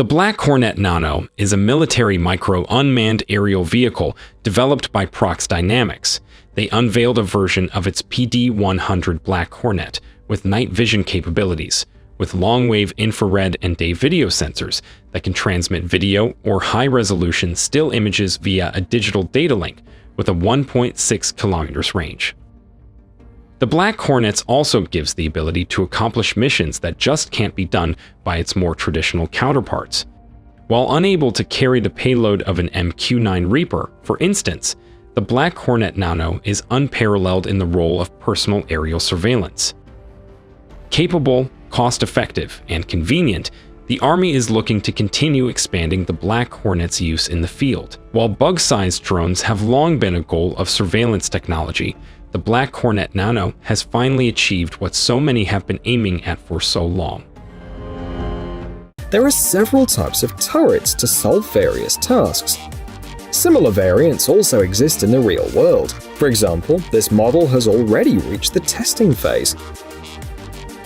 The Black Hornet Nano is a military micro-unmanned aerial vehicle developed by Prox Dynamics. They unveiled a version of its PD-100 Black Hornet with night vision capabilities, with long-wave infrared and day video sensors that can transmit video or high-resolution still images via a digital data link with a 1.6 kilometers range. The Black Hornet also gives the ability to accomplish missions that just can't be done by its more traditional counterparts. While unable to carry the payload of an MQ-9 Reaper, for instance, the Black Hornet Nano is unparalleled in the role of personal aerial surveillance. Capable, cost-effective, and convenient, the Army is looking to continue expanding the Black Hornet's use in the field. While bug-sized drones have long been a goal of surveillance technology, the Black Hornet Nano has finally achieved what so many have been aiming at for so long. There are several types of turrets to solve various tasks. Similar variants also exist in the real world. For example, this model has already reached the testing phase.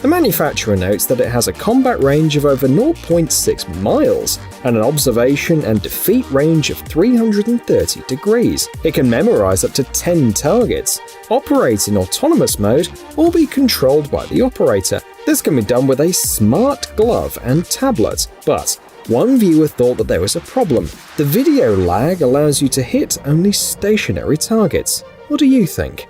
The manufacturer notes that it has a combat range of over 0.6 miles and an observation and defeat range of 330 degrees. It can memorize up to 10 targets, operate in autonomous mode, or be controlled by the operator. This can be done with a smart glove and tablet, but one viewer thought that there was a problem. The video lag allows you to hit only stationary targets. What do you think?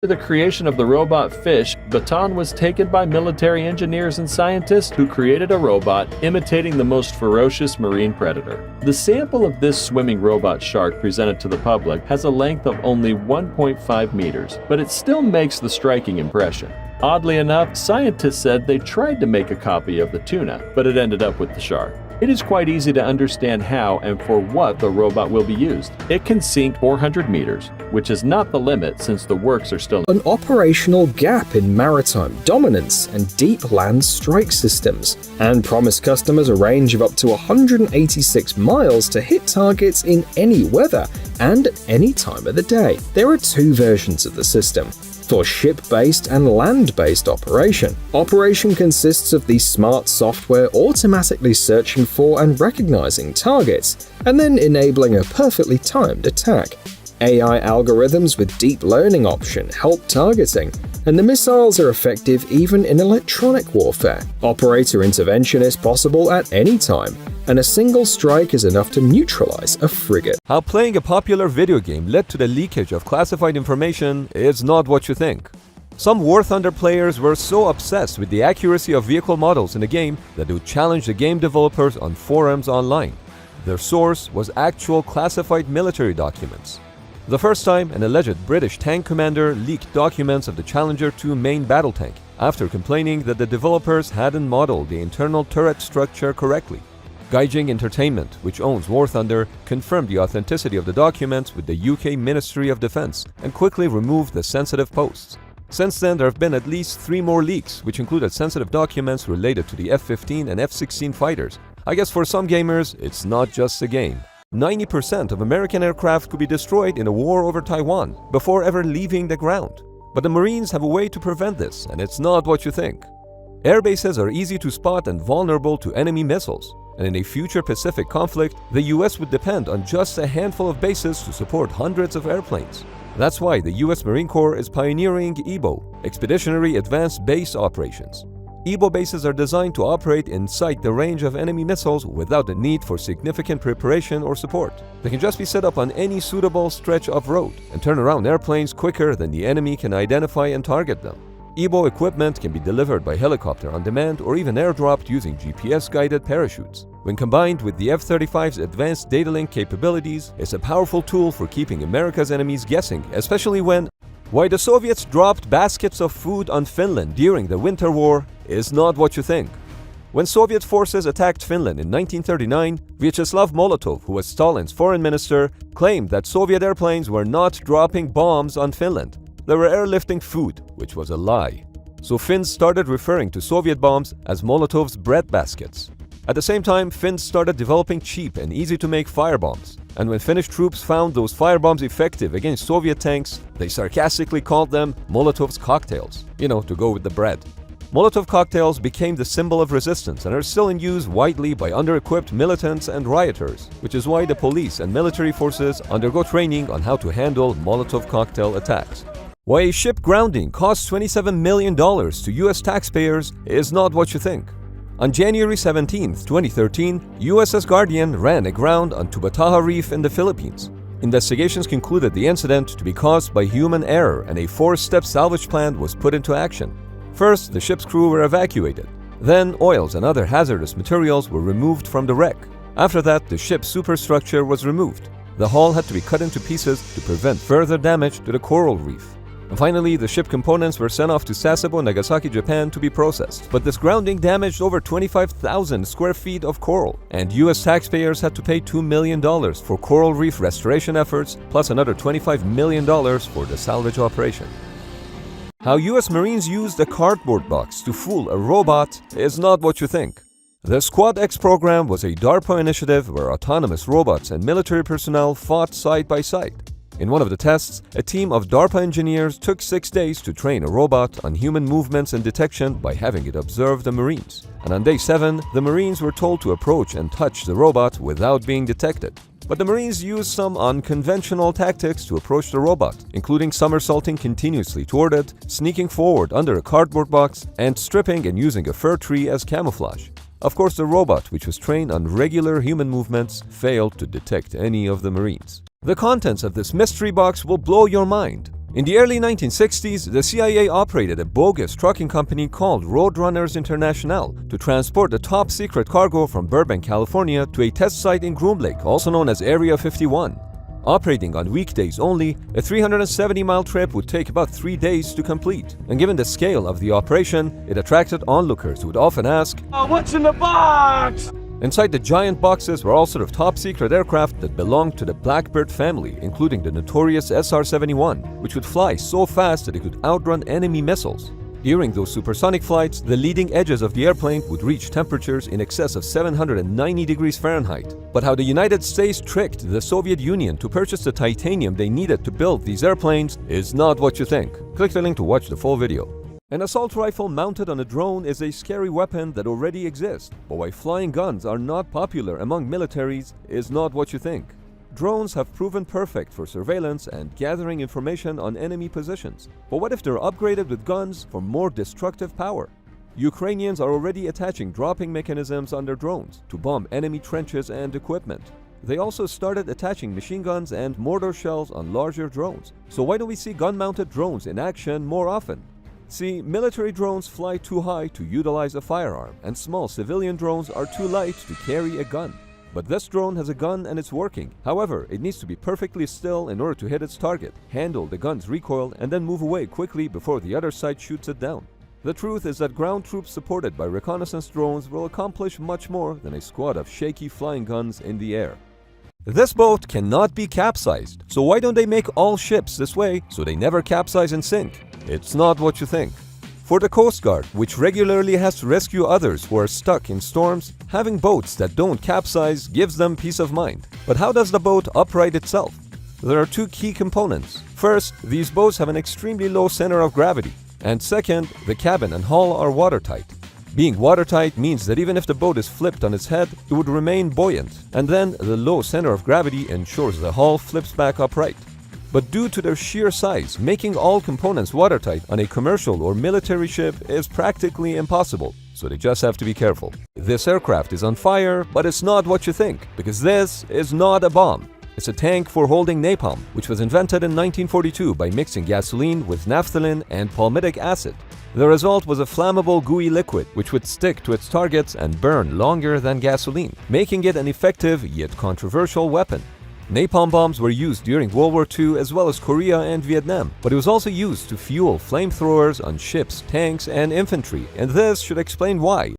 The creation of the robot fish, baton was taken by military engineers and scientists who created a robot imitating the most ferocious marine predator. The sample of this swimming robot shark presented to the public has a length of only 1.5 meters, but it still makes the striking impression. Oddly enough, scientists said they tried to make a copy of the tuna, but it ended up with the shark. It is quite easy to understand how and for what the robot will be used. It can sink 400 meters, which is not the limit since the works are still an operational gap in maritime dominance and deep land strike systems, and promise customers a range of up to 186 miles to hit targets in any weather and at any time of the day. There are two versions of the system. For ship-based and land-based operation. Operation consists of the smart software automatically searching for and recognizing targets, and then enabling a perfectly timed attack. AI algorithms with deep learning option help targeting, and the missiles are effective even in electronic warfare. Operator intervention is possible at any time, and a single strike is enough to neutralize a frigate. How playing a popular video game led to the leakage of classified information is not what you think. Some War Thunder players were so obsessed with the accuracy of vehicle models in the game that they would challenge the game developers on forums online. Their source was actual classified military documents. The first time, an alleged British tank commander leaked documents of the Challenger 2 main battle tank after complaining that the developers hadn't modeled the internal turret structure correctly. Gaijin Entertainment, which owns War Thunder, confirmed the authenticity of the documents with the UK Ministry of Defence and quickly removed the sensitive posts. Since then, there have been at least 3 more leaks, which included sensitive documents related to the F-15 and F-16 fighters. I guess for some gamers, it's not just a game. 90% of American aircraft could be destroyed in a war over Taiwan before ever leaving the ground. But the Marines have a way to prevent this, and it's not what you think. Airbases are easy to spot and vulnerable to enemy missiles, and in a future Pacific conflict, the US would depend on just a handful of bases to support hundreds of airplanes. That's why the US Marine Corps is pioneering EBO, Expeditionary Advanced Base Operations. EBO bases are designed to operate inside the range of enemy missiles without the need for significant preparation or support. They can just be set up on any suitable stretch of road and turn around airplanes quicker than the enemy can identify and target them. EBO equipment can be delivered by helicopter on demand or even airdropped using GPS-guided parachutes. When combined with the F-35's advanced data link capabilities, it's a powerful tool for keeping America's enemies guessing, especially when why the Soviets dropped baskets of food on Finland during the Winter War is not what you think. When Soviet forces attacked Finland in 1939, Vyacheslav Molotov, who was Stalin's foreign minister, claimed that Soviet airplanes were not dropping bombs on Finland. They were airlifting food, which was a lie. So Finns started referring to Soviet bombs as Molotov's bread baskets. At the same time, Finns started developing cheap and easy-to-make firebombs. And when Finnish troops found those firebombs effective against Soviet tanks, they sarcastically called them Molotov's cocktails, to go with the bread. Molotov cocktails became the symbol of resistance and are still in use widely by under-equipped militants and rioters, which is why the police and military forces undergo training on how to handle Molotov cocktail attacks. Why a ship grounding costs $27 million to US taxpayers is not what you think. On January 17, 2013, USS Guardian ran aground on Tubataha Reef in the Philippines. Investigations concluded the incident to be caused by human error and a 4-step salvage plan was put into action. First, the ship's crew were evacuated. Then, oils and other hazardous materials were removed from the wreck. After that, the ship's superstructure was removed. The hull had to be cut into pieces to prevent further damage to the coral reef. And finally, the ship components were sent off to Sasebo, Nagasaki, Japan to be processed. But this grounding damaged over 25,000 square feet of coral, and US taxpayers had to pay $2 million for coral reef restoration efforts, plus another $25 million for the salvage operation. How US Marines used a cardboard box to fool a robot is not what you think. The Squad X program was a DARPA initiative where autonomous robots and military personnel fought side by side. In one of the tests, a team of DARPA engineers took 6 days to train a robot on human movements and detection by having it observe the Marines. And on day 7, the Marines were told to approach and touch the robot without being detected. But the Marines used some unconventional tactics to approach the robot, including somersaulting continuously toward it, sneaking forward under a cardboard box, and stripping and using a fir tree as camouflage. Of course, the robot, which was trained on regular human movements, failed to detect any of the Marines. The contents of this mystery box will blow your mind. In the early 1960s, the CIA operated a bogus trucking company called Roadrunners International to transport a top-secret cargo from Burbank, California to a test site in Groom Lake, also known as Area 51. Operating on weekdays only, a 370-mile trip would take about 3 days to complete. And given the scale of the operation, it attracted onlookers who would often ask, "What's in the box?" Inside the giant boxes were all sort of top-secret aircraft that belonged to the Blackbird family, including the notorious SR-71, which would fly so fast that it could outrun enemy missiles. During those supersonic flights, the leading edges of the airplane would reach temperatures in excess of 790 degrees Fahrenheit. But how the United States tricked the Soviet Union to purchase the titanium they needed to build these airplanes is not what you think. Click the link to watch the full video. An assault rifle mounted on a drone is a scary weapon that already exists, but why flying guns are not popular among militaries is not what you think. Drones have proven perfect for surveillance and gathering information on enemy positions. But what if they're upgraded with guns for more destructive power? Ukrainians are already attaching dropping mechanisms on their drones to bomb enemy trenches and equipment. They also started attaching machine guns and mortar shells on larger drones. So why don't we see gun-mounted drones in action more often? See, military drones fly too high to utilize a firearm, and small civilian drones are too light to carry a gun. But this drone has a gun and it's working. However, it needs to be perfectly still in order to hit its target, handle the gun's recoil, and then move away quickly before the other side shoots it down. The truth is that ground troops supported by reconnaissance drones will accomplish much more than a squad of shaky flying guns in the air. This boat cannot be capsized, so why don't they make all ships this way so they never capsize and sink? It's not what you think. For the Coast Guard, which regularly has to rescue others who are stuck in storms, having boats that don't capsize gives them peace of mind. But how does the boat upright itself? There are 2 key components. First, these boats have an extremely low center of gravity. And second, the cabin and hull are watertight. Being watertight means that even if the boat is flipped on its head, it would remain buoyant. And then the low center of gravity ensures the hull flips back upright. But due to their sheer size, making all components watertight on a commercial or military ship is practically impossible, so they just have to be careful. This aircraft is on fire, but it's not what you think, because this is not a bomb. It's a tank for holding napalm, which was invented in 1942 by mixing gasoline with naphthalene and palmitic acid. The result was a flammable gooey liquid which would stick to its targets and burn longer than gasoline, making it an effective yet controversial weapon. Napalm bombs were used during World War II as well as Korea and Vietnam, but it was also used to fuel flamethrowers on ships, tanks, and infantry, and this should explain why.